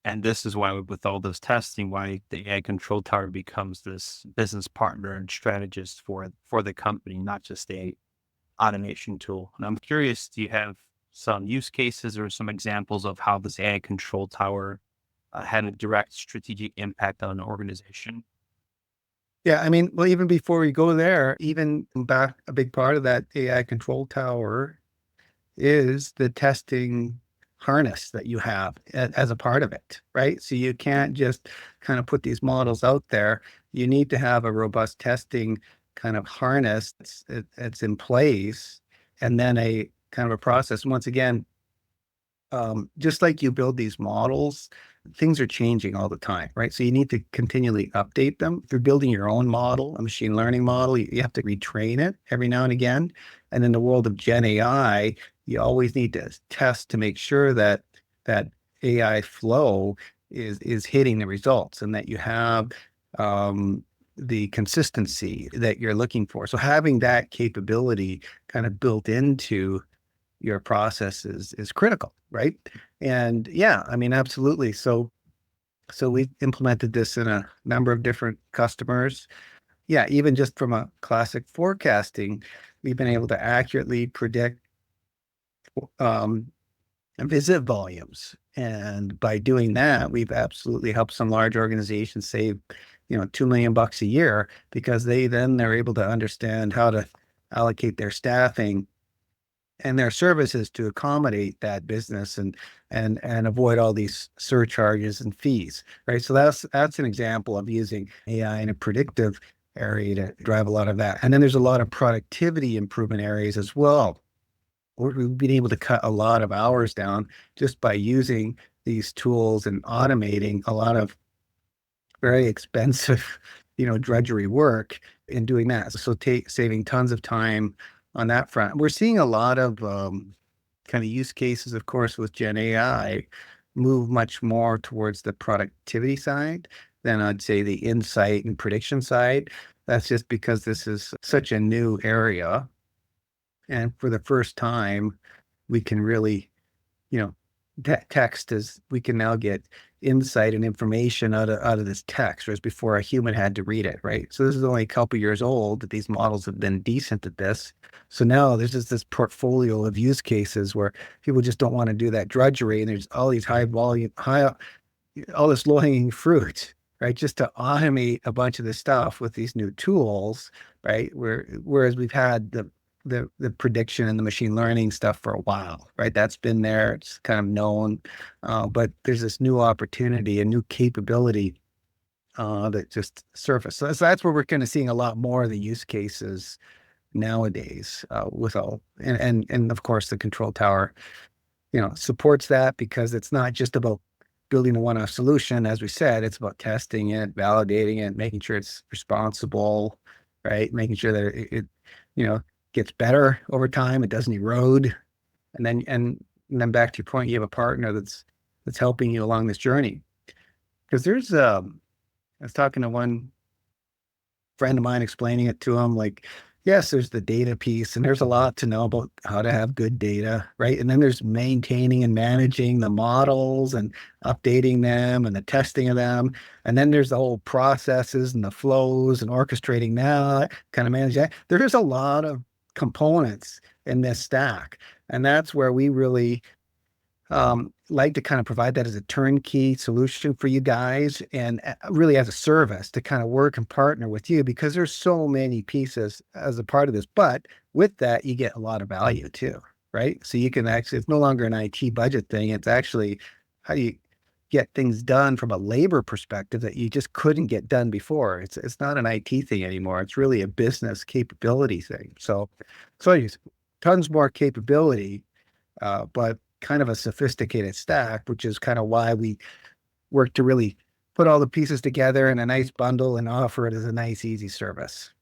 And this is why, with all this testing, why the AI control tower becomes this business partner and strategist for the company, not just a automation tool. And I'm curious, do you have some use cases or some examples of how this AI control tower had a direct strategic impact on an organization? Yeah, I mean, well, even before we go there, even back a big part of that AI control tower is the testing harness that you have as a part of it, right? So you can't just kind of put these models out there. You need to have a robust testing kind of harness that's in place, and then a kind of a process. Once again, just like you build these models, things are changing all the time, right? So you need to continually update them. If you're building your own model, a machine learning model, you have to retrain it every now and again. And in the world of Gen AI, you always need to test to make sure that that AI flow is hitting the results and that you have the consistency that you're looking for. So having that capability kind of built into your process is critical, right? And yeah, I mean, absolutely. So we implemented this in a number of different customers. Yeah, even just from a classic forecasting, we've been able to accurately predict um, visit volumes. And by doing that, we've absolutely helped some large organizations save, $2 million a year because they're able to understand how to allocate their staffing and their services to accommodate that business and avoid all these surcharges and fees, right? So that's an example of using AI in a predictive area to drive a lot of that. And then there's a lot of productivity improvement areas as well. We've been able to cut a lot of hours down just by using these tools and automating a lot of very expensive, drudgery work in doing that. So saving tons of time on that front. We're seeing a lot of kind of use cases, of course, with Gen AI move much more towards the productivity side than I'd say the insight and prediction side. That's just because this is such a new area. And for the first time, we can really, you know, text is we can now get insight and information out of this text, whereas before a human had to read it, right? So this is only a couple years old that these models have been decent at this. So now there's just this portfolio of use cases where people just don't want to do that drudgery, and there's all these high volume, all this low hanging fruit, right? Just to automate a bunch of this stuff with these new tools, right? Whereas we've had the prediction and the machine learning stuff for a while, right? That's been there. It's kind of known, but there's this new opportunity, a new capability that just surfaced. So that's where we're kind of seeing a lot more of the use cases nowadays with all, and of course the control tower, supports that because it's not just about building a one-off solution. As we said, it's about testing it, validating it, making sure it's responsible, right? Making sure that it you know, gets better over time. It doesn't erode. And then back to your point, you have a partner that's helping you along this journey. Because I was talking to one friend of mine explaining it to him, like, yes, there's the data piece, and there's a lot to know about how to have good data, right? And then there's maintaining and managing the models and updating them and the testing of them. And then there's the whole processes and the flows and orchestrating that, kind of manage that. There is a lot of components in this stack. And that's where we really like to kind of provide that as a turnkey solution for you guys and really as a service to kind of work and partner with you because there's so many pieces as a part of this. But with that, you get a lot of value too, right? So you can actually, it's no longer an IT budget thing. It's actually how do you get things done from a labor perspective that you just couldn't get done before. It's not an IT thing anymore. It's really a business capability thing. So you tons more capability, but kind of a sophisticated stack, which is kind of why we work to really put all the pieces together in a nice bundle and offer it as a nice, easy service.